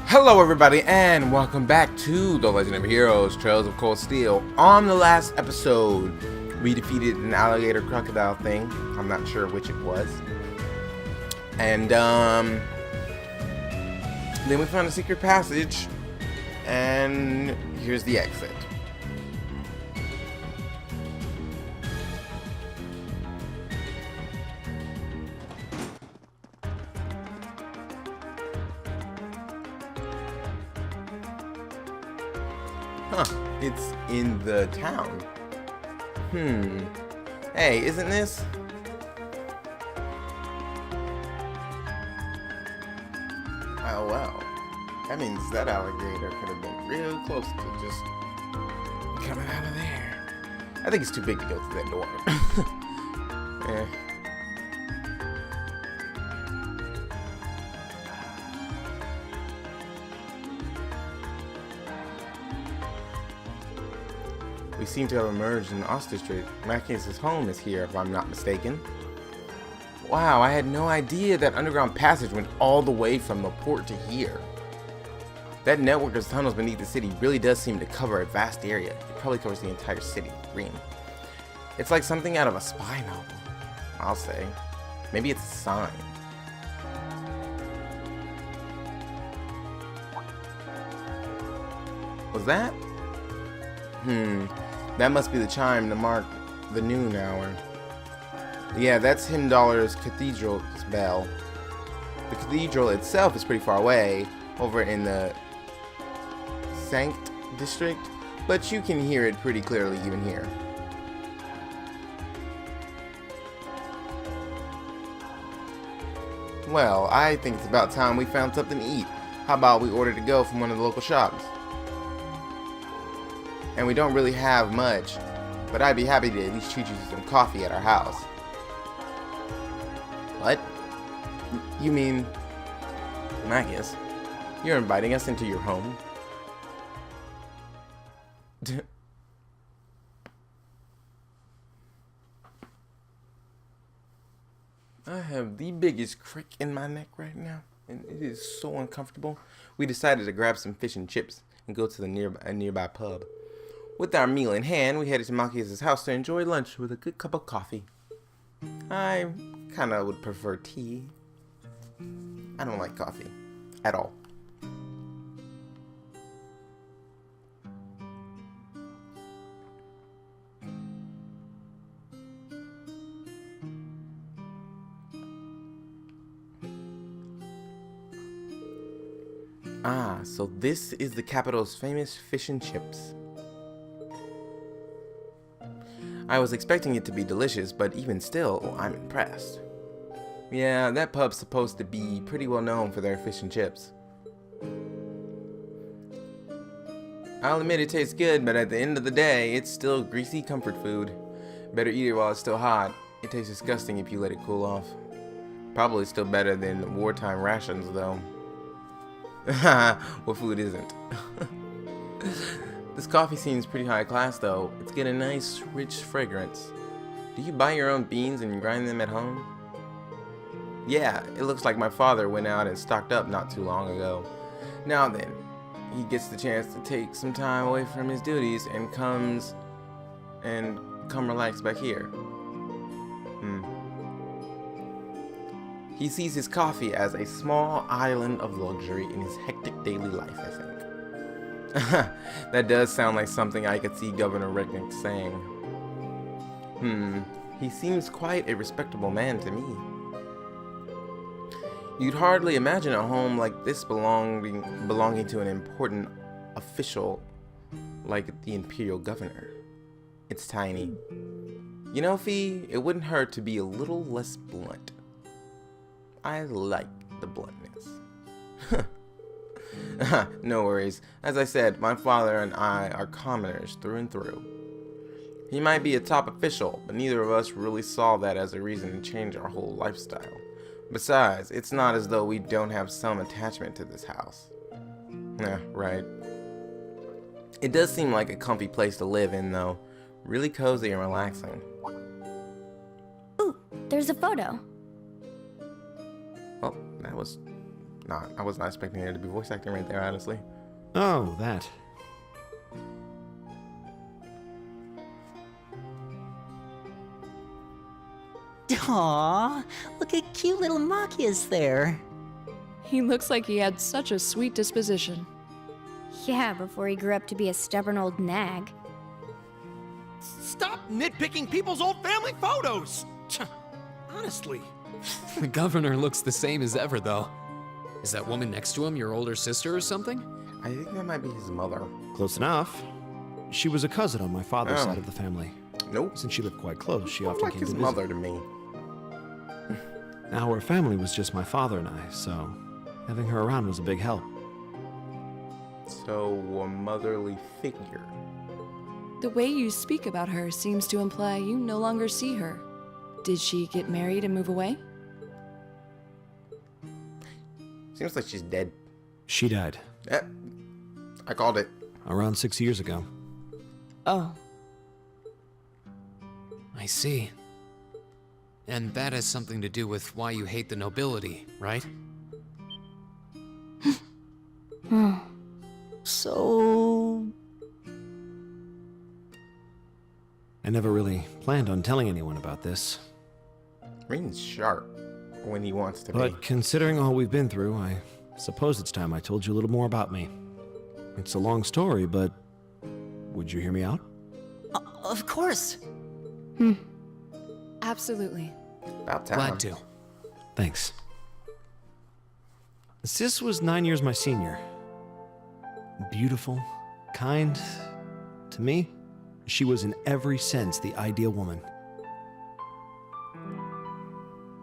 Hello everybody and welcome back to The Legend of Heroes, Trails of Cold Steel. On the last episode, we defeated an alligator crocodile thing. I'm not sure which it was. And then we found a secret passage, and here's the exit. Huh, it's in the town. Hey, isn't this? Oh well. That means that alligator could have been real close to just coming out of there. I think it's too big to go through that door. Eh. We seem to have emerged in the Oster Street. Machias' home is here, if I'm not mistaken. Wow, I had no idea that underground passage went all the way from the port to here. That network of tunnels beneath the city really does seem to cover a vast area. It probably covers the entire city, green. It's like something out of a spy novel, I'll say. Maybe it's a sign. Was that? That must be the chime to mark the noon hour. Yeah, that's Himdaller's cathedral's bell. The cathedral itself is pretty far away, over in the Sankt district, but you can hear it pretty clearly even here. Well, I think it's about time we found something to eat. How about we order to go from one of the local shops? And we don't really have much, but I'd be happy to at least treat you to some coffee at our house. What? You mean, Machias, you're inviting us into your home? I have the biggest crick in my neck right now, and it is so uncomfortable. We decided to grab some fish and chips and go to the nearby pub. With our meal in hand, we headed to Machias' house to enjoy lunch with a good cup of coffee. I kinda would prefer tea. I don't like coffee at all. Ah, so this is the capital's famous fish and chips. I was expecting it to be delicious, but even still, I'm impressed. Yeah, that pub's supposed to be pretty well known for their fish and chips. I'll admit it tastes good, but at the end of the day, it's still greasy comfort food. Better eat it while it's still hot. It tastes disgusting if you let it cool off. Probably still better than wartime rations, though. What food isn't? This coffee seems pretty high class though. It's got a nice, rich fragrance. Do you buy your own beans and grind them at home? Yeah, it looks like my father went out and stocked up not too long ago. Now then, he gets the chance to take some time away from his duties and come relax back here. He sees his coffee as a small island of luxury in his hectic daily life, I think. That does sound like something I could see Governor Rednick saying. He seems quite a respectable man to me. You'd hardly imagine a home like this belonging to an important official like the Imperial Governor. It's tiny. You know, Fee, it wouldn't hurt to be a little less blunt. I like the bluntness. No worries. As I said, my father and I are commoners through and through. He might be a top official, but neither of us really saw that as a reason to change our whole lifestyle. Besides, it's not as though we don't have some attachment to this house. Yeah, right. It does seem like a comfy place to live in, though. Really cozy and relaxing. Ooh, there's a photo. Well, that was Nah, I was not expecting there to be voice acting right there, honestly. Oh, that. Aww, look at cute little Machias there. He looks like he had such a sweet disposition. Yeah, before he grew up to be a stubborn old nag. Stop nitpicking people's old family photos! Honestly. The governor looks the same as ever, though. Is that woman next to him your older sister or something? I think that might be his mother. Close enough. She was a cousin on my father's Oh. side of the family. Nope. Since she lived quite close, she often Like came his to visit. mother to me. Our family was just my father and I, so having her around was a big help. So, a motherly figure. The way you speak about her seems to imply you no longer see her. Did she get married and move away? Seems like she's dead. She died Eh, I called it. around 6 years ago. Oh. I see. And that has something to do with why you hate the nobility, right? So... I never really planned on telling anyone about this. Reen's sharp when he wants to But be. considering all we've been through, I suppose it's time I told you a little more about me. It's a long story, but would you hear me out? Of course. Absolutely. About time. Glad to. Thanks. Sis was 9 years my senior. Beautiful, kind. To me, she was in every sense the ideal woman.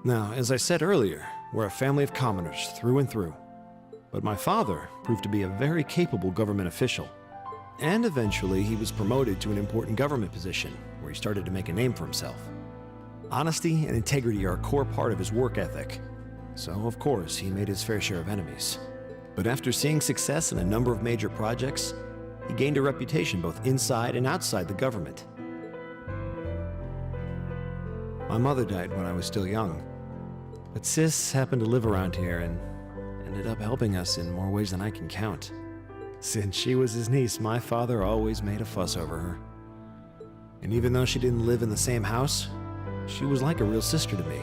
Now, as I said earlier, we're a family of commoners through and through. But my father proved to be a very capable government official. And eventually, he was promoted to an important government position, where he started to make a name for himself. Honesty and integrity are a core part of his work ethic. So, of course, he made his fair share of enemies. But after seeing success in a number of major projects, he gained a reputation both inside and outside the government. My mother died when I was still young, but Sis happened to live around here and ended up helping us in more ways than I can count. Since she was his niece, my father always made a fuss over her. And even though she didn't live in the same house, she was like a real sister to me,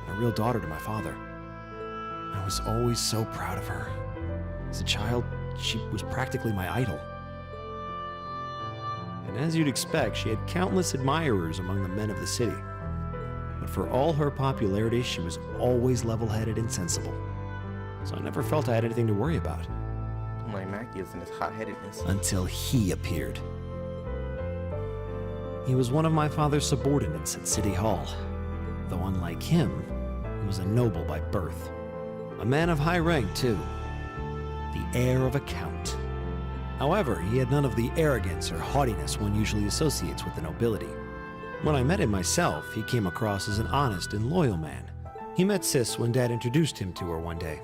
and a real daughter to my father. I was always so proud of her. As a child, she was practically my idol. And as you'd expect, she had countless admirers among the men of the city. But for all her popularity, she was always level-headed and sensible. So I never felt I had anything to worry about. My Machias and his hot-headedness. Until he appeared. He was one of my father's subordinates at City Hall. Though unlike him, he was a noble by birth. A man of high rank, too. The heir of a count. However, he had none of the arrogance or haughtiness one usually associates with the nobility. When I met him myself, he came across as an honest and loyal man. He met Sis when Dad introduced him to her one day.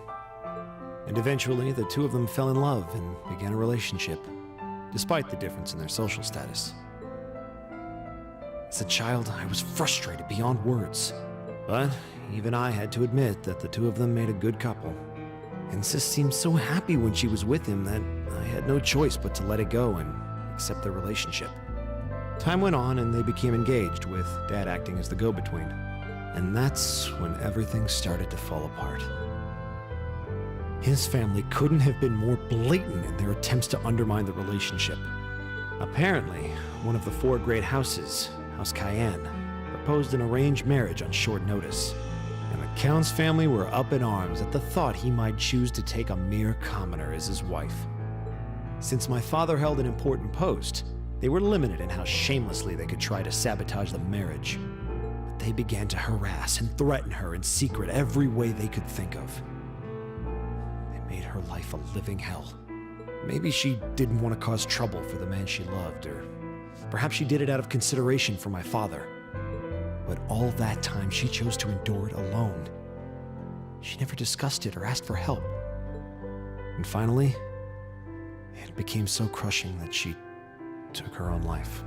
And eventually, the two of them fell in love and began a relationship, despite the difference in their social status. As a child, I was frustrated beyond words. But even I had to admit that the two of them made a good couple. And Sis seemed so happy when she was with him that I had no choice but to let it go and accept their relationship. Time went on and they became engaged, with Dad acting as the go-between. And that's when everything started to fall apart. His family couldn't have been more blatant in their attempts to undermine the relationship. Apparently, one of the four great houses, House Cayenne, proposed an arranged marriage on short notice. And the Count's family were up in arms at the thought he might choose to take a mere commoner as his wife. Since my father held an important post, they were limited in how shamelessly they could try to sabotage the marriage. But they began to harass and threaten her in secret every way they could think of. They made her life a living hell. Maybe she didn't want to cause trouble for the man she loved, or perhaps she did it out of consideration for my father. But all that time, she chose to endure it alone. She never discussed it or asked for help. And finally, it became so crushing that she took her own life.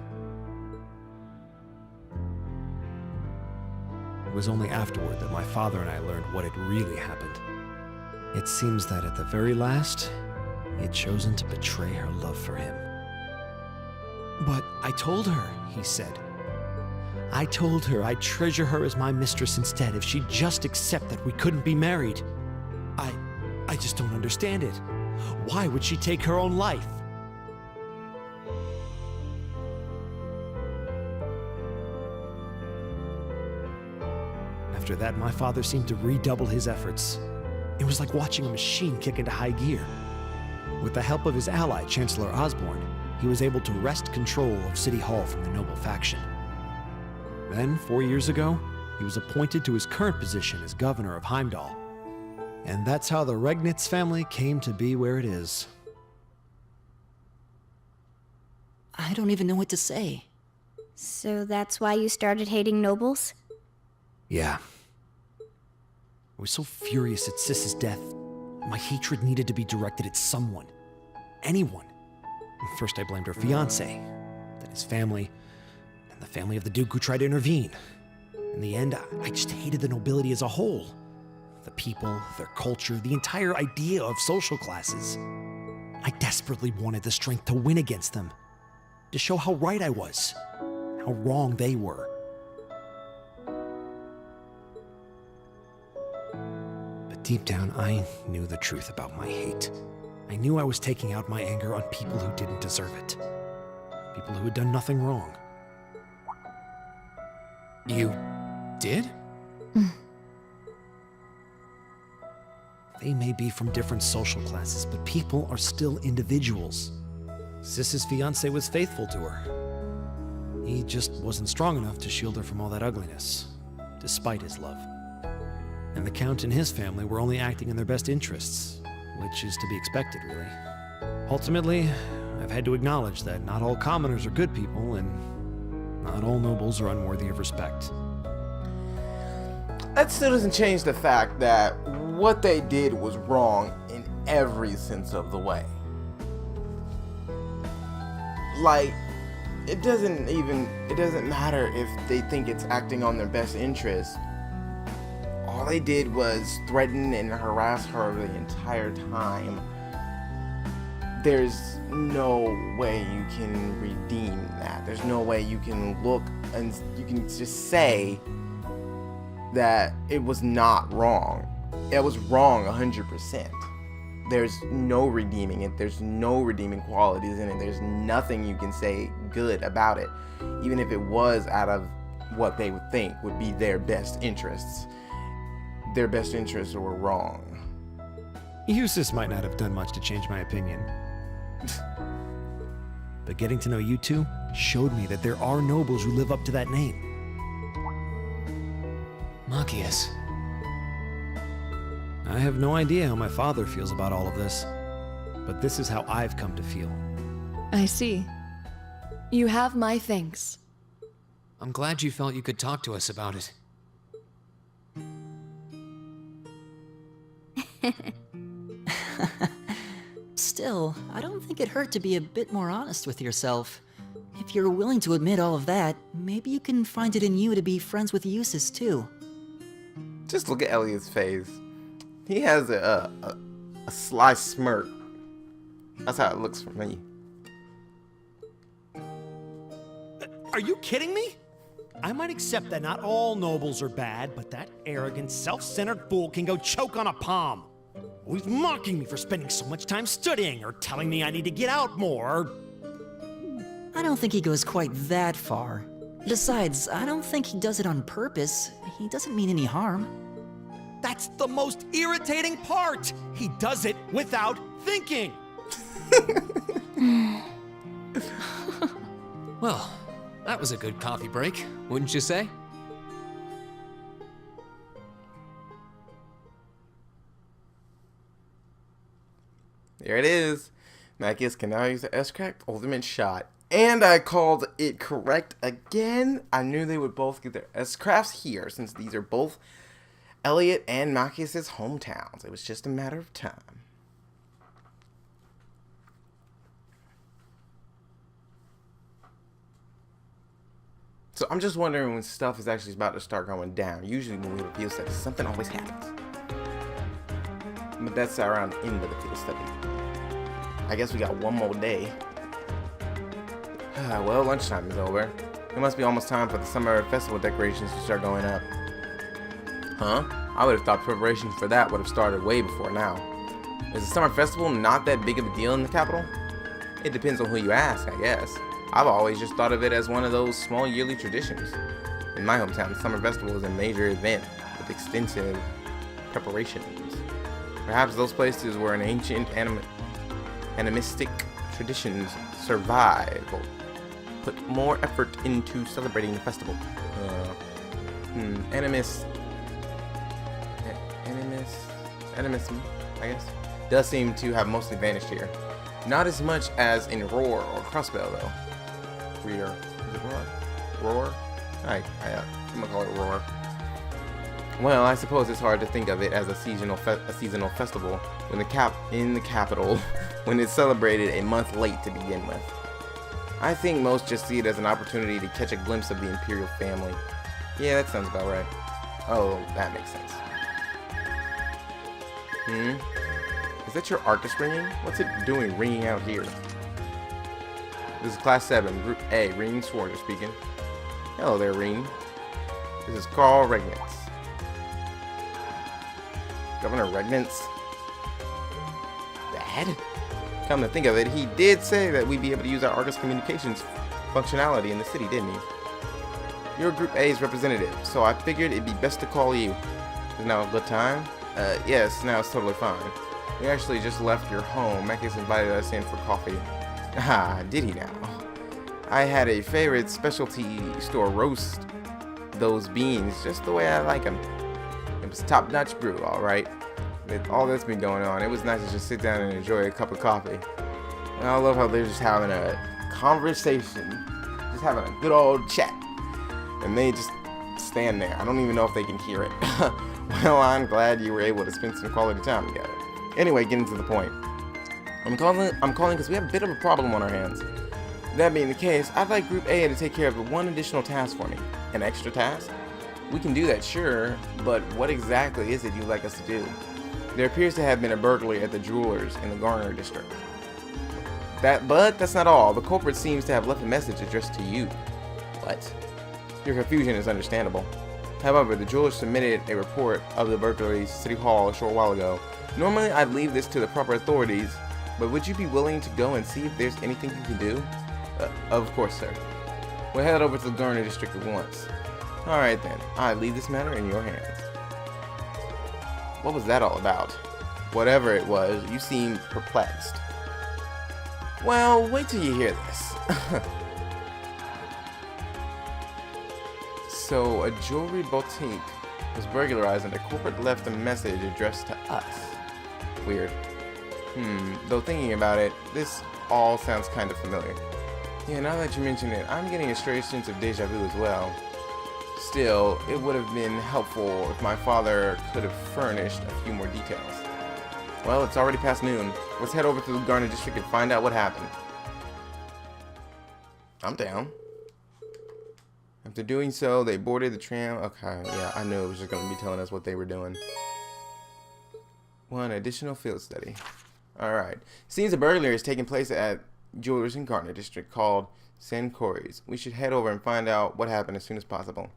It was only afterward that my father and I learned what had really happened. It seems that at the very last, he had chosen to betray her love for him. But I told her, he said. I told her I'd treasure her as my mistress instead if she'd just accept that we couldn't be married. I just don't understand it. Why would she take her own life? After that, my father seemed to redouble his efforts. It was like watching a machine kick into high gear. With the help of his ally, Chancellor Osborne, he was able to wrest control of City Hall from the noble faction. Then, 4 years ago, he was appointed to his current position as governor of Heimdall. And that's how the Regnitz family came to be where it is. I don't even know what to say. So that's why you started hating nobles? Yeah. I was so furious at Sis's death. My hatred needed to be directed at someone. Anyone. First I blamed her fiancé, then his family, and the family of the Duke who tried to intervene. In the end, I just hated the nobility as a whole. The people, their culture, the entire idea of social classes. I desperately wanted the strength to win against them. To show how right I was. How wrong they were. But deep down, I knew the truth about my hate. I knew I was taking out my anger on people who didn't deserve it. People who had done nothing wrong. You did? They may be from different social classes, but people are still individuals. Sis's fiancé was faithful to her. He just wasn't strong enough to shield her from all that ugliness, despite his love. And the Count and his family were only acting in their best interests, which is to be expected, really. Ultimately, I've had to acknowledge that not all commoners are good people, and not all nobles are unworthy of respect. That still doesn't change the fact that what they did was wrong in every sense of the way. Like, it doesn't matter if they think it's acting on their best interest. All they did was threaten and harass her the entire time. There's no way you can redeem that. There's no way you can look and you can just say that it was not wrong. It was wrong 100%. There's no redeeming it. There's no redeeming qualities in it. There's nothing you can say good about it, even if it was out of what they would think would be their best interests. Their best interests were wrong. Eustace might not have done much to change my opinion. But getting to know you two showed me that there are nobles who live up to that name. Machias. I have no idea how my father feels about all of this, but this is how I've come to feel. I see. You have my thanks. I'm glad you felt you could talk to us about it. Still, I don't think it hurt to be a bit more honest with yourself. If you're willing to admit all of that, maybe you can find it in you to be friends with Eustace too. Just look at Elliot's face. He has a sly smirk. That's how it looks for me. Are you kidding me? I might accept that not all nobles are bad, but that arrogant, self-centered fool can go choke on a palm. He's mocking me for spending so much time studying, or telling me I need to get out more. I don't think he goes quite that far. Besides, I don't think he does it on purpose. He doesn't mean any harm. That's the most irritating part! He does it without thinking! Well, that was a good coffee break, wouldn't you say? There it is. Machias can now use the S-Cracked Ultimate Shot. And I called it correct again. I knew they would both get their S-Crafts here, since these are both Elliot and Machias' hometowns. It was just a matter of time. So I'm just wondering when stuff is actually about to start going down. Usually when we reveal stuff, something always happens. But that's around the end of the field study. I guess we got one more day. Well, lunchtime is over. It must be almost time for the summer festival decorations to start going up. Huh? I would have thought preparations for that would have started way before now. Is the summer festival not that big of a deal in the capital? It depends on who you ask, I guess. I've always just thought of it as one of those small yearly traditions. In my hometown, the summer festival is a major event with extensive preparations. Perhaps those places where an ancient animistic traditions survive or put more effort into celebrating the festival. Animism, I guess, does seem to have mostly vanished here. Not as much as in Roar or Crossbell, though. Is it Roar? Roar? I'm gonna call it Roar. Well, I suppose it's hard to think of it as a seasonal festival when in the capital when it's celebrated a month late to begin with. I think most just see it as an opportunity to catch a glimpse of the imperial family. Yeah, that sounds about right. Oh, that makes sense. Is that your Arcus ringing? What's it doing ringing out here? This is Class 7, Group A, Ringing Sworder speaking. Hello there, Ring. This is Carl Regnitz. Governor Regnitz? Dad? Come to think of it, he did say that we'd be able to use our Arcus communications functionality in the city, didn't he? You're Group A's representative, so I figured it'd be best to call you. Is now a good time? Yes, now it's totally fine. We actually just left your home. Machias invited us in for coffee. Ah, did he now? I had a favorite specialty store roast those beans just the way I like them. It was top-notch brew, alright. With all that's been going on, it was nice to just sit down and enjoy a cup of coffee. And I love how they're just having a conversation, just having a good old chat. And they just stand there. I don't even know if they can hear it. Well, I'm glad you were able to spend some quality time together. Anyway, getting to the point. I'm calling because we have a bit of a problem on our hands. That being the case, I'd like Group A to take care of one additional task for me. An extra task? We can do that, sure, but what exactly is it you'd like us to do? There appears to have been a burglary at the jewelers in the Garner district. But that's not all. The culprit seems to have left a message addressed to you. What? Your confusion is understandable. However, the jewelers submitted a report of the burglary to City Hall a short while ago. Normally, I'd leave this to the proper authorities, but would you be willing to go and see if there's anything you can do? Of course, sir. We'll head over to the Garner district at once. Alright then, I leave this matter in your hands. What was that all about? Whatever it was, you seemed perplexed. Well, wait till you hear this. So, a jewelry boutique was burglarized and the corporate left a message addressed to us. Weird. Though thinking about it, this all sounds kind of familiar. Yeah, now that you mention it, I'm getting a strange sense of deja vu as well. Still, it would have been helpful if my father could have furnished a few more details. Well, it's already past noon. Let's head over to the Garner district and find out what happened. I'm down. After doing so, they boarded the tram. Okay, yeah, I knew it was just going to be telling us what they were doing. One additional field study. Alright. Seems a burglary is taking place at Jewelers in Garner district called San Corey's. We should head over and find out what happened as soon as possible.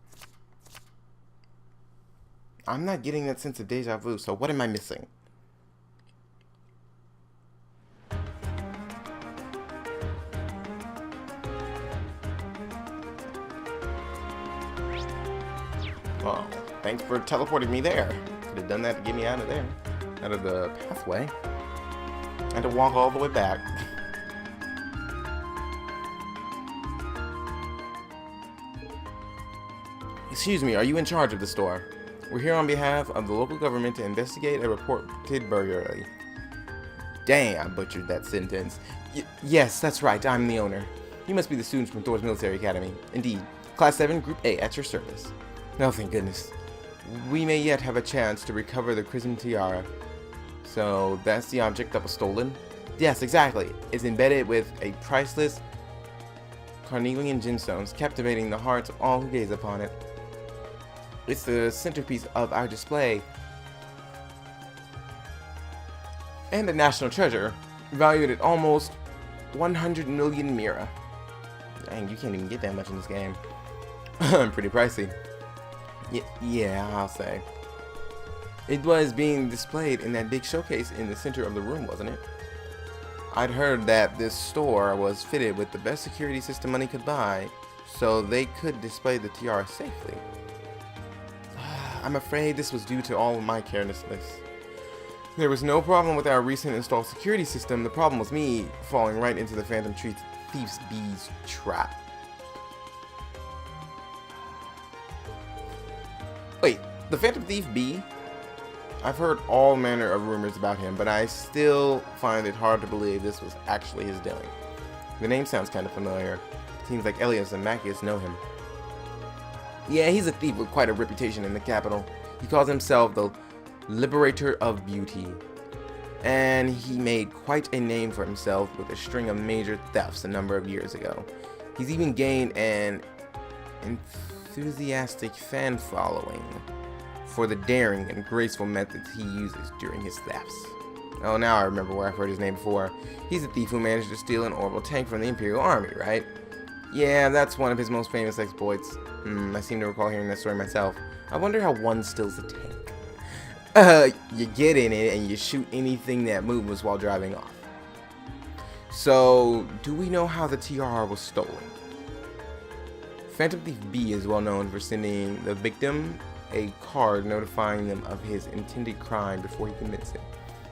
I'm not getting that sense of deja vu, so what am I missing? Well, thanks for teleporting me there. Could have done that to get me out of there. Out of the pathway. I had to walk all the way back. Excuse me, are you in charge of the store? We're here on behalf of the local government to investigate a reported burglary. Dang, I butchered that sentence. Yes, that's right, I'm the owner. You must be the students from Thor's Military Academy. Indeed. Class 7, Group A, at your service. Oh, thank goodness. We may yet have a chance to recover the Chrism Tiara. So, that's the object that was stolen? Yes, exactly. It's embedded with a priceless carnelian gemstones, captivating the hearts of all who gaze upon it. It's the centerpiece of our display. and a national treasure, valued at almost 100 million mira. Dang, you can't even get that much in this game. Pretty pricey. Yeah, I'll say. It was being displayed in that big showcase in the center of the room, wasn't it? I'd heard that this store was fitted with the best security system money could buy, so they could display the tiara safely. I'm afraid this was due to all of my carelessness. There was no problem with our recent installed security system. The problem was me falling right into the Phantom Thief's Bee's trap. Wait, the Phantom Thief Bee? I've heard all manner of rumors about him, but I still find it hard to believe this was actually his doing. The name sounds kind of familiar. Seems like Elias and Machias know him. Yeah, he's a thief with quite a reputation in the capital. He calls himself the Liberator of Beauty. And he made quite a name for himself with a string of major thefts a number of years ago. He's even gained an enthusiastic fan following for the daring and graceful methods he uses during his thefts. Oh, now I remember where I've heard his name before. He's a thief who managed to steal an orbital tank from the Imperial Army, right? Yeah, that's one of his most famous exploits. I seem to recall hearing that story myself. I wonder how one steals a tank. You get in it and you shoot anything that moves while driving off. So, do we know how the tiara was stolen? Phantom Thief B is well known for sending the victim a card notifying them of his intended crime before he commits it.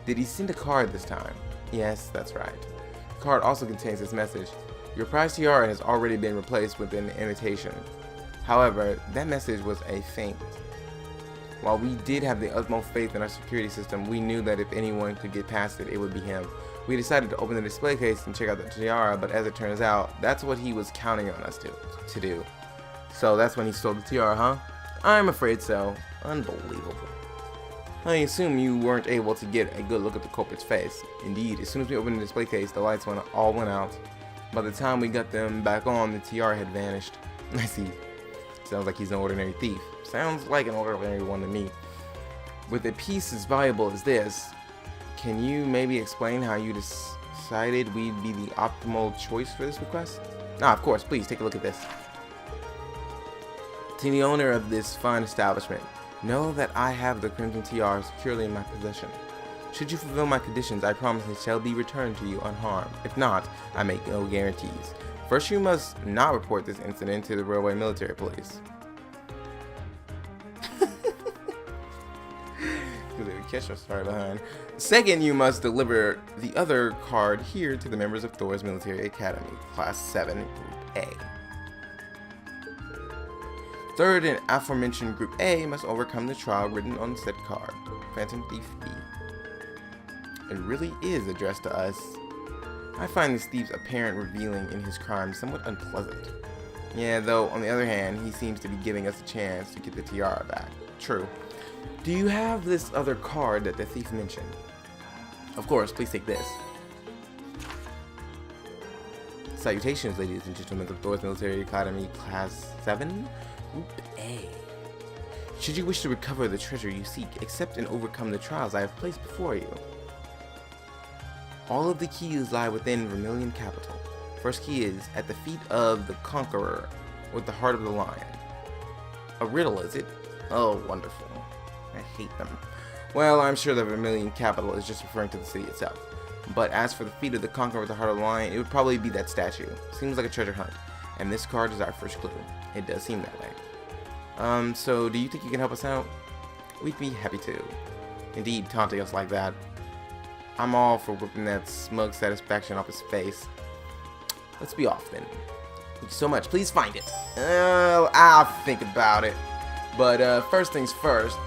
Did he send a card this time? Yes, that's right. The card also contains this message: your prized tiara has already been replaced with an imitation. However, that message was a feint. While we did have the utmost faith in our security system, we knew that if anyone could get past it, it would be him. We decided to open the display case and check out the tiara, but as it turns out, that's what he was counting on us to do. So that's when he stole the tiara, huh? I'm afraid so. Unbelievable. I assume you weren't able to get a good look at the culprit's face. Indeed, as soon as we opened the display case, the lights all went out. By the time we got them back on, the tiara had vanished. I see. Sounds like he's an ordinary thief. Sounds like an ordinary one to me. With a piece as valuable as this, can you maybe explain how you decided we'd be the optimal choice for this request? Of course, please take a look at this. To the owner of this fine establishment, know that I have the Crimson Tiara securely in my possession. Should you fulfill my conditions, I promise it shall be returned to you unharmed. If not, I make no guarantees. First, you must not report this incident to the Railway Military Police. Catch us far behind. Second, you must deliver the other card here to the members of Thor's Military Academy, Class 7, Group A. Third, an aforementioned Group A must overcome the trial written on said card, Phantom Thief B. It really is addressed to us. I find this thief's apparent revealing in his crime somewhat unpleasant. Yeah, though, on the other hand, he seems to be giving us a chance to get the tiara back. True. Do you have this other card that the thief mentioned? Of course, please take this. Salutations, ladies and gentlemen of Thor's Military Academy, Class 7, Group A. Should you wish to recover the treasure you seek, accept and overcome the trials I have placed before you. All of the keys lie within Vermilion Capital. First key is at the feet of the Conqueror with the heart of the lion. A riddle, is it? Oh, wonderful. I hate them. Well, I'm sure the Vermilion Capital is just referring to the city itself. But as for the feet of the Conqueror with the heart of the lion, it would probably be that statue. Seems like a treasure hunt. And this card is our first clue. It does seem that way. So do you think you can help us out? We'd be happy to. Indeed, taunting us like that. I'm all for whipping that smug satisfaction off his face. Let's be off then. Thank you so much. Please find it. I'll think about it. But first things first,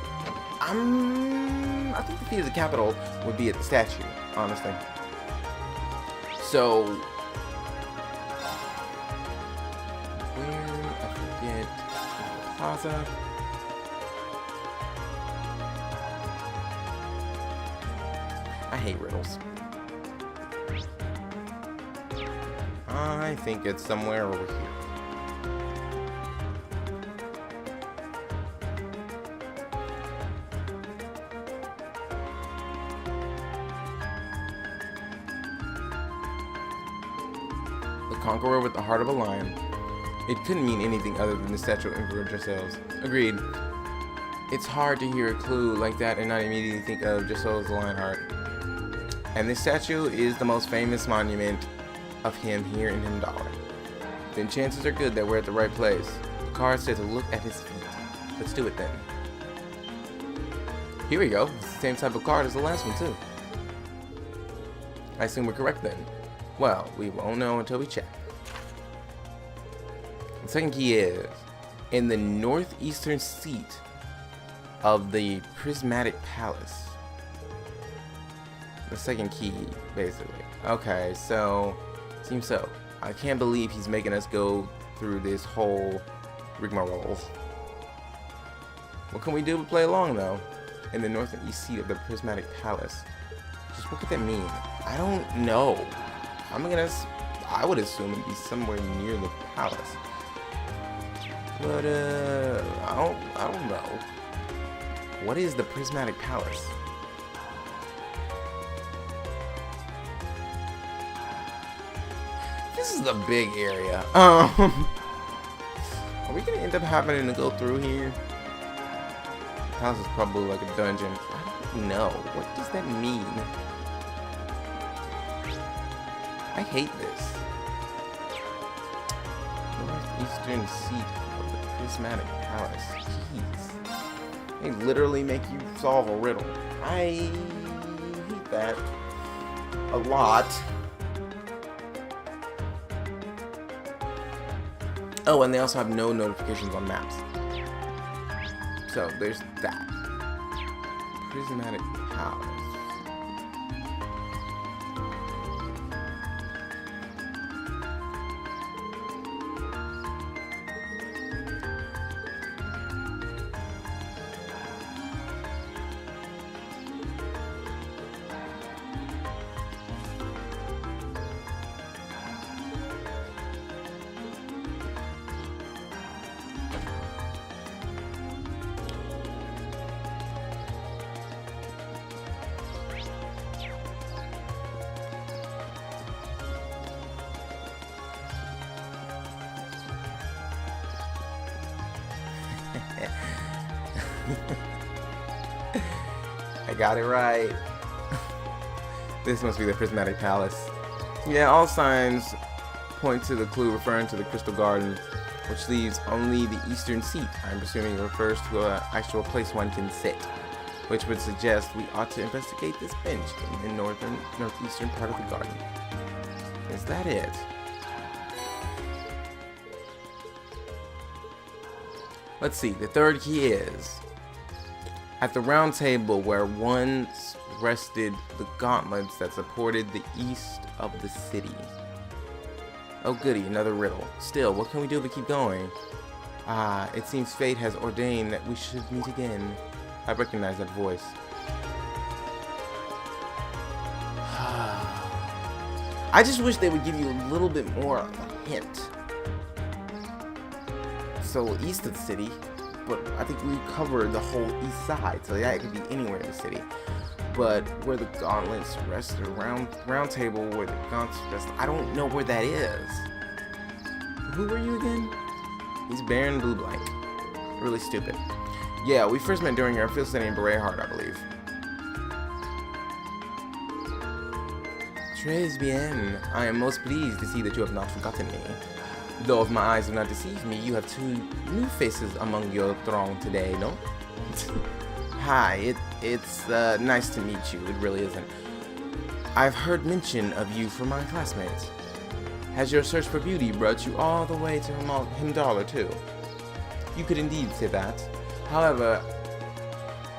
I think the feet of the capital would be at the statue, honestly. So, where, I forget, Plaza. I hate riddles. I think it's somewhere over here. The conqueror with the heart of a lion. It couldn't mean anything other than the statue of Emperor Giselles. Agreed. It's hard to hear a clue like that and not immediately think of Giselles the Lionheart. And this statue is the most famous monument of him here in Himdallr. Then chances are good that we're at the right place. The card said to look at his feet. Let's do it then. Here we go. It's the same type of card as the last one too. I assume we're correct then. Well, we won't know until we check. The second key is in the northeastern seat of the prismatic palace. The second key, basically. Okay, so seems so. I can't believe he's making us go through this whole rigmarole. What can we do but play along though? In the north and east seat of the prismatic palace. Just what could that mean? I don't know. I would assume it'd be somewhere near the palace. But I don't know. What is the prismatic palace? This is a big area. Are we gonna end up having to go through here? The palace is probably like a dungeon. I don't know. What does that mean? I hate this. Northeastern seat of the prismatic palace. Jeez. They literally make you solve a riddle. I hate that a lot. Oh, and they also have no notifications on maps. So there's that. Prismatic palace. I got it right. This must be the prismatic palace. Yeah, all signs point to the clue referring to the crystal garden, which leaves only the eastern seat. I'm presuming it refers to an actual place one can sit, which would suggest we ought to investigate this bench in the northeastern part of the garden. Is that it? Let's see, the third key is at the round table where once rested the gauntlets that supported the east of the city. Oh goody, another riddle. Still, what can we do but keep going? Ah, it seems fate has ordained that we should meet again. I recognize that voice. I just wish they would give you a little bit more of a hint. So east of the city, but I think we covered the whole east side, so that could be anywhere in the city. But where the gauntlets rest, or round table where the gauntlets rest, I don't know where that is. Who were you again? He's Baron Blue Blank. Really stupid. Yeah, we first met during our field study in Berehard, I believe. Très bien. I am most pleased to see that you have not forgotten me. Though if my eyes have not deceived me, you have two new faces among your throng today, no? Hi, it's nice to meet you. It really isn't. I've heard mention of you from my classmates. Has your search for beauty brought you all the way to Himdallr too? You could indeed say that. However,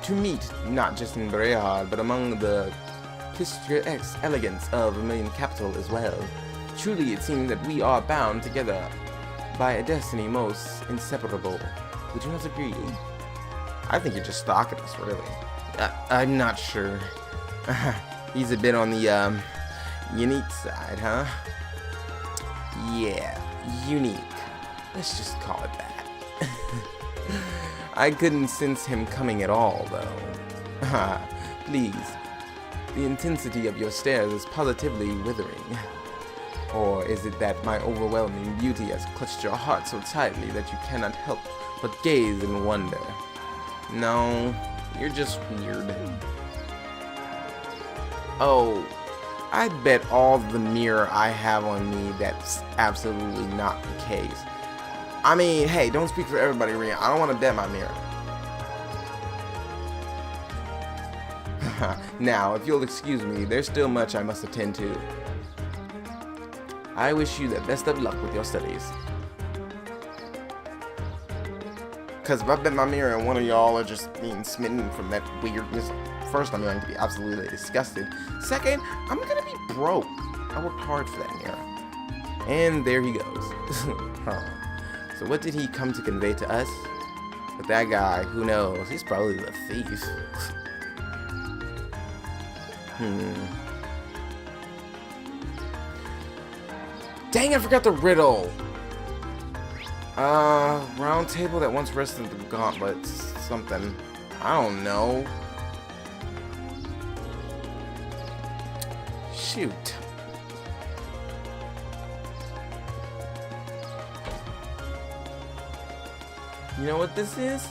to meet not just in Berehard, but among the picturesque elegance of Vermilion capital as well. Truly, it seems that we are bound together by a destiny most inseparable. Would you not agree? I think you're just stalking us, really. I'm not sure. He's a bit on the, unique side, huh? Yeah, unique. Let's just call it that. I couldn't sense him coming at all, though. Please. The intensity of your stares is positively withering. Or is it that my overwhelming beauty has clutched your heart so tightly that you cannot help but gaze in wonder? No, you're just weird. Oh, I bet all the mirror I have on me that's absolutely not the case. I mean, hey, don't speak for everybody, Rhea. I don't want to bet my mirror. Now, if you'll excuse me, there's still much I must attend to. I wish you the best of luck with your studies. Because if I bet my mirror and one of y'all are just being smitten from that weirdness, first, I'm going to be absolutely disgusted. Second, I'm going to be broke. I worked hard for that mirror. And there he goes. Huh. So what did he come to convey to us? But that guy, who knows? He's probably the thief. Dang, I forgot the riddle. Round table that once rested the gauntlets. Something. I don't know. Shoot. You know what this is?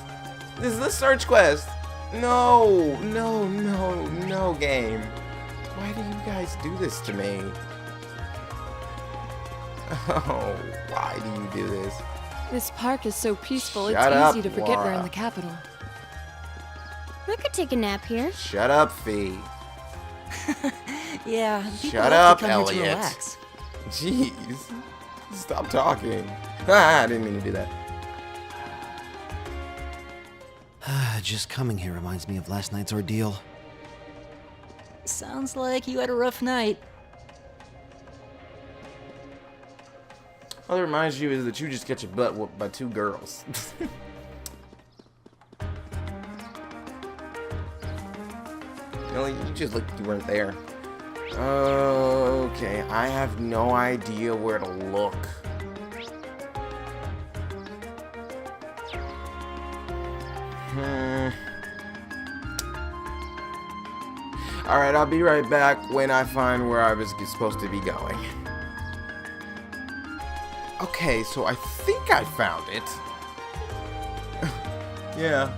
This is the search quest. No, no, no, no, game. Why do you guys do this to me? Oh, why do you do this? This park is so peaceful, Shut it's up, easy to forget we're in Laura. the capital. I could take a nap here. Shut up, Fee. Yeah, people Shut like up, to come here to Elliot. relax. Jeez. Stop talking. I didn't mean to do that. Just coming here reminds me of last night's ordeal. Sounds like you had a rough night. All that reminds you is that you just get your butt whooped by 2 girls. No, you just looked like you weren't there. Okay, I have no idea where to look. Alright, I'll be right back when I find where I was supposed to be going. Okay, so I think I found it. Yeah.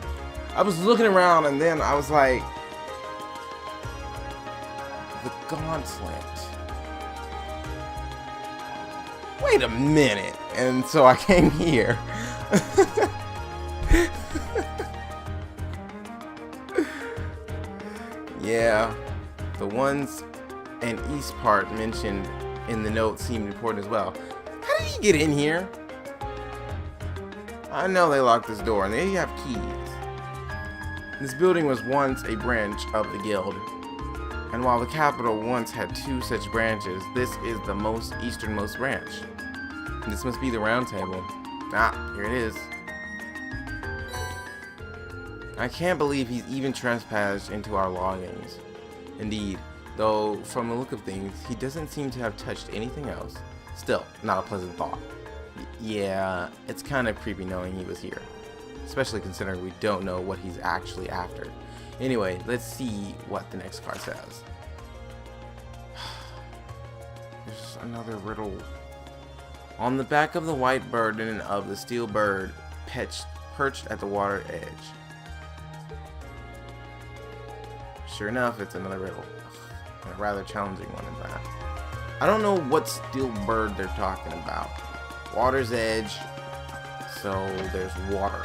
I was looking around and then I was like... The gauntlet. Wait a minute. And so I came here. Yeah, the ones and east part mentioned in the note seemed important as well. How did he get in here? I know they locked this door and they have keys. This building was once a branch of the guild. And while the capital once had 2 such branches, this is the most easternmost branch. This must be the round table. Ah, here it is. I can't believe he's even trespassed into our lodgings. Indeed, though from the look of things, he doesn't seem to have touched anything else. Still, not a pleasant thought. Yeah, it's kind of creepy knowing he was here. Especially considering we don't know what he's actually after. Anyway, let's see what the next card says. There's another riddle. On the back of the white bird and of the steel bird perched at the water edge. Sure enough, it's another riddle. And a rather challenging one at that. I don't know what steel bird they're talking about. Water's edge. So there's water.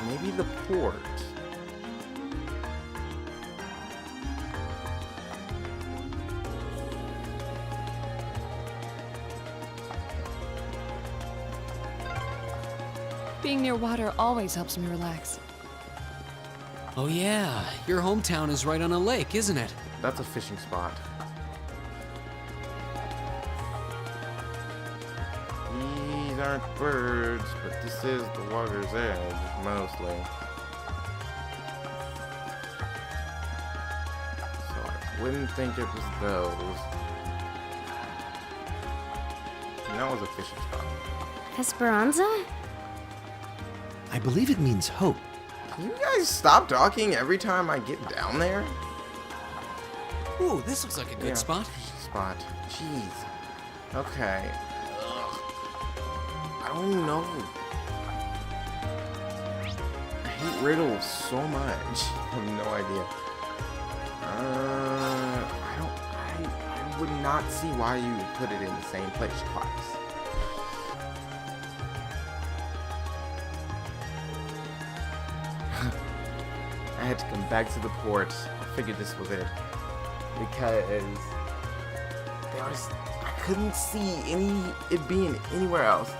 Maybe the port. Being near water always helps me relax. Oh yeah, your hometown is right on a lake, isn't it? That's a fishing spot. These aren't birds, but this is the water's edge, mostly. So I wouldn't think it was those. And that was a fishing spot. Esperanza? I believe it means hope. Can you guys stop talking every time I get down there? Ooh, this looks like a good Yeah. spot. spot. Jeez. Okay. Ugh. I don't even know. I hate riddles so much. I have no idea. I would not see why you would put it in the same place twice. I had to come back to the port. I figured this was it. Because I couldn't see it being anywhere else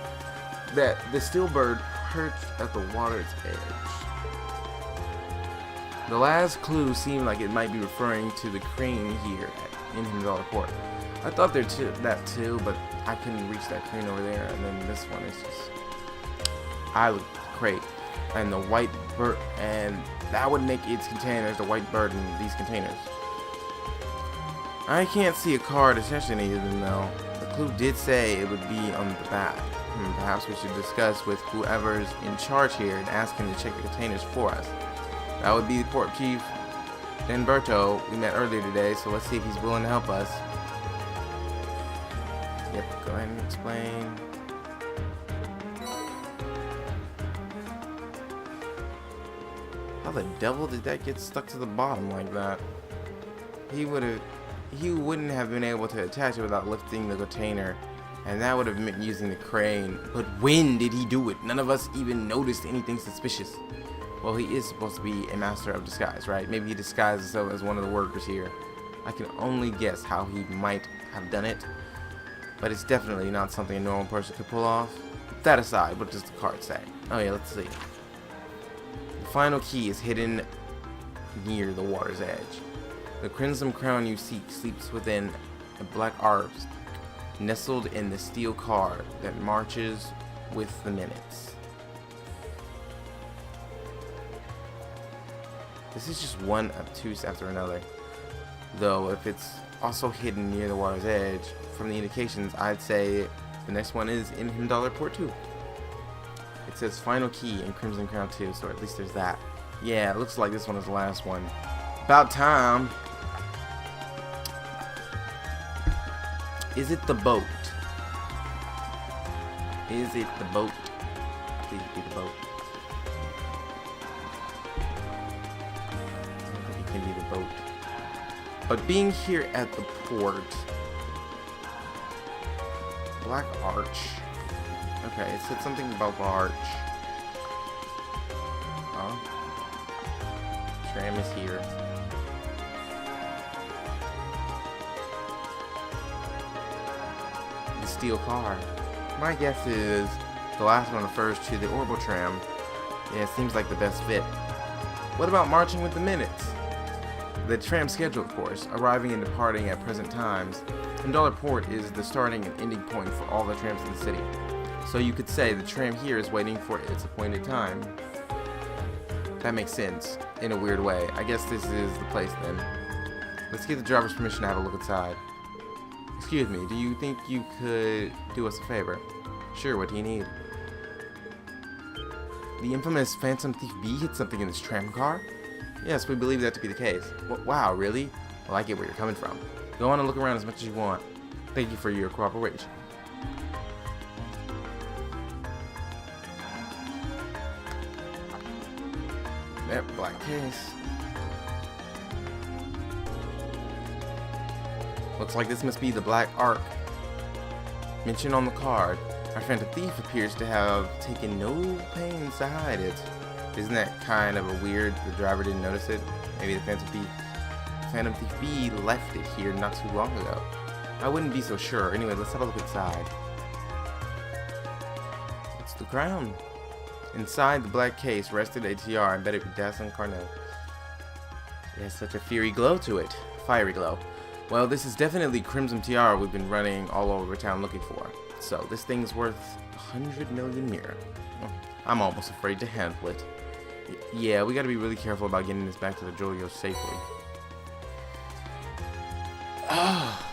that the steel bird perched at the water's edge. The last clue seemed like it might be referring to the crane here in Himdallar Port. I thought that too, but I couldn't reach that crane over there, and then this one is just... I looked at the crate, and the white bird, and that would make its containers the white bird in these containers. I can't see a card attached to any of them though. The clue did say it would be on the back. Perhaps we should discuss with whoever's in charge here and ask him to check the containers for us. That would be the port chief, Danberto, we met earlier today, so let's see if he's willing to help us. Yep, go ahead and explain. How the devil did that get stuck to the bottom like that? He wouldn't have been able to attach it without lifting the container, and that would have meant using the crane. But when did he do it? None of us even noticed anything suspicious. Well, he is supposed to be a master of disguise, right? Maybe he disguised himself as one of the workers here. I can only guess how he might have done it, but it's definitely not something a normal person could pull off. That aside, what does the card say? Oh yeah, let's see. The final key is hidden near the water's edge. The crimson crown you seek sleeps within a black arch, nestled in the steel car that marches with the minutes. This is just one obtuse after another. Though, if it's also hidden near the water's edge, from the indications, I'd say the next one is in Himdallar Port 2. It says final key in Crimson Crown 2, so at least there's that. Yeah, it looks like this one is the last one. About time. Is it the boat? Is it the boat? Please be the boat. It can be the boat. But being here at the port, Black Arch. Okay, it said something about the arch. Oh. Tram is here. The steel car. My guess is the last one refers to the orbital tram. Yeah, it seems like the best fit. What about marching with the minutes? The tram schedule, of course, arriving and departing at present times. Himdallar Port is the starting and ending point for all the trams in the city. So you could say the tram here is waiting for its appointed time. That makes sense, in a weird way. I guess this is the place then. Let's get the driver's permission to have a look inside. Excuse me, do you think you could do us a favor? Sure, what do you need? The infamous Phantom Thief B hid something in this tram car? Yes, we believe that to be the case. Wow, really? Well, I get where you're coming from. Go on and look around as much as you want. Thank you for your cooperation. That black case. Looks like this must be the Black Ark mentioned on the card. Our Phantom Thief appears to have taken no pains to hide it. Isn't that kind of a weird the driver didn't notice it? Maybe the Phantom Thief B left it here not too long ago. I wouldn't be so sure. Anyway, let's have a look inside. It's the crown. Inside the black case rested a tiara embedded with dazzling carnet. It has such a fiery glow to it. Fiery glow. Well, this is definitely Crimson Tiara we've been running all over town looking for. So, this thing's worth 100 million mira. I'm almost afraid to handle it. Yeah, we gotta be really careful about getting this back to the Jolio safely. Ah,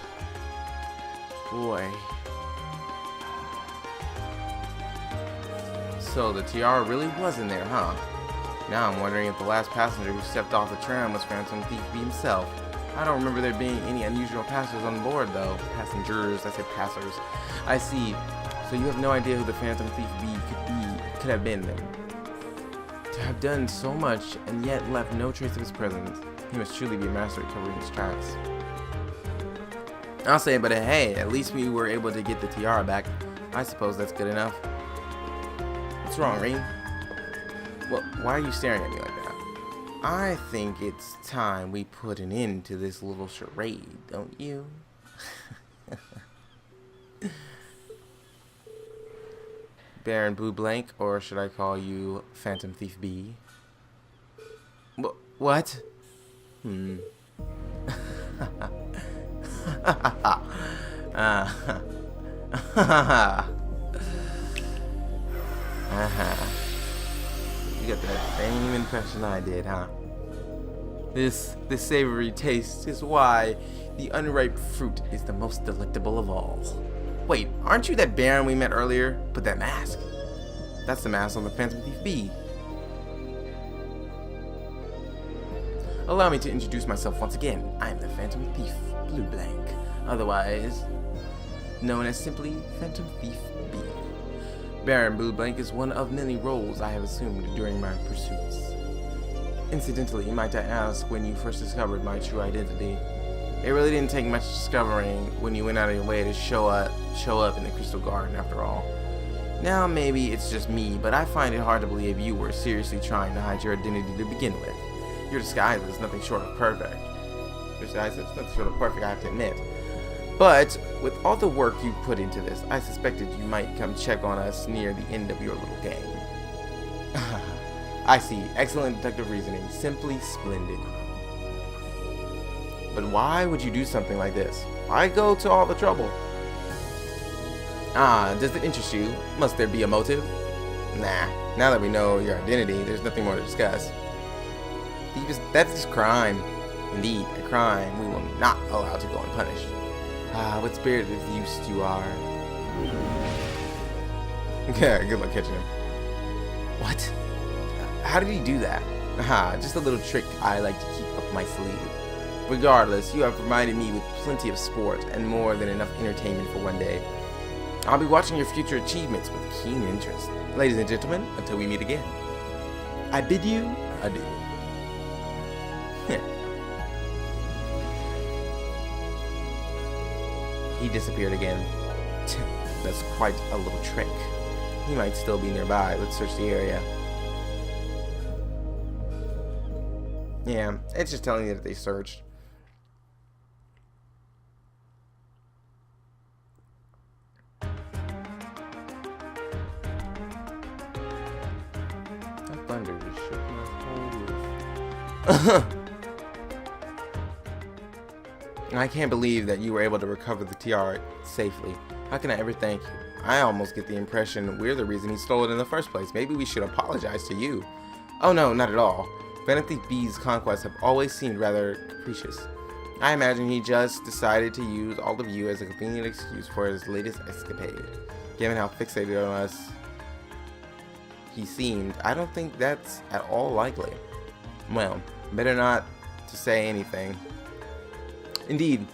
boy. So the tiara really was in there, huh? Now I'm wondering if the last passenger who stepped off the tram was Phantom Thief B himself. I don't remember there being any unusual passengers on board, though. Passengers, I said passers. I see. So you have no idea who the Phantom Thief could have been then. To have done so much and yet left no trace of his presence, he must truly be a master at covering his tracks. I'll say, but hey, at least we were able to get the tiara back. I suppose that's good enough. What's wrong, Reem? Well, why are you staring at me like that? I think it's time we put an end to this little charade, don't you? Baron Blue Blank, or should I call you Phantom Thief B? What? You got that same impression I did, huh? This savory taste is why the unripe fruit is the most delectable of all. Wait, aren't you that Baron we met earlier? But that mask. That's the mask on the Phantom Thief B. Allow me to introduce myself once again. I am the Phantom Thief Blue Blank, otherwise known as simply Phantom Thief B. Baron Blue Blank is one of many roles I have assumed during my pursuits. Incidentally, might I ask when you first discovered my true identity? It really didn't take much discovering when you went out of your way to show up in the Crystal Garden after all. Now maybe it's just me, but I find it hard to believe you were seriously trying to hide your identity to begin with. Your disguise is nothing short of perfect. Your disguise is nothing short of perfect, I have to admit. But with all the work you put into this, I suspected you might come check on us near the end of your little game. I see. Excellent deductive reasoning. Simply splendid. But why would you do something like this? Why go to all the trouble? Does it interest you? Must there be a motive? Nah. Now that we know your identity, there's nothing more to discuss. That's just crime. Indeed, a crime we will not allow to go unpunished. What spirit of use you are. Yeah, good luck catching him. What? How did he do that? Just a little trick I like to keep up my sleeve. Regardless, you have provided me with plenty of sport and more than enough entertainment for one day. I'll be watching your future achievements with keen interest. Ladies and gentlemen, until we meet again, I bid you adieu. He disappeared again. That's quite a little trick. He might still be nearby. Let's search the area. Yeah, it's just telling you that they searched. That thunder just shook my whole roof. I can't believe that you were able to recover the tiara safely. How can I ever thank you? I almost get the impression we're the reason he stole it in the first place. Maybe we should apologize to you. Oh no, not at all. Phantom Thief B's conquests have always seemed rather capricious. I imagine he just decided to use all of you as a convenient excuse for his latest escapade. Given how fixated on us he seemed, I don't think that's at all likely. Well, better not to say anything. Indeed,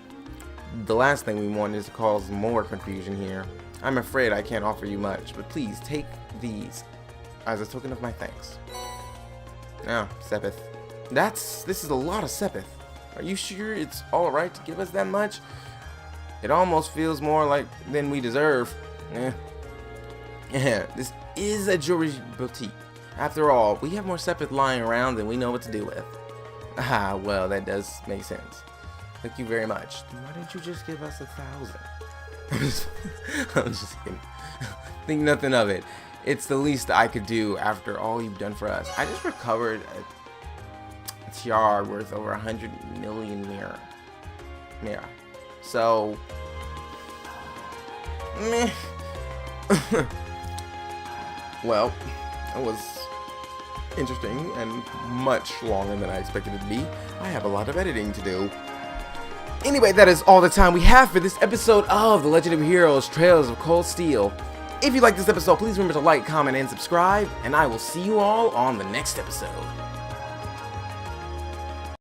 the last thing we want is to cause more confusion here. I'm afraid I can't offer you much, but please take these as a token of my thanks. Now, Sepith. This is a lot of Sepith. Are you sure it's alright to give us that much? It almost feels more like than we deserve. This is a jewelry boutique. After all, we have more Sepith lying around than we know what to do with. Well, that does make sense. Thank you very much. Then why didn't you just give us 1,000? I'm just kidding. Think nothing of it. It's the least I could do after all you've done for us. I just recovered a tiara worth over 100 million mira. So, meh. Well, that was interesting and much longer than I expected it to be. I have a lot of editing to do. Anyway, that is all the time we have for this episode of The Legend of Heroes Trails of Cold Steel. If you like this episode, please remember to like, comment, and subscribe, and I will see you all on the next episode.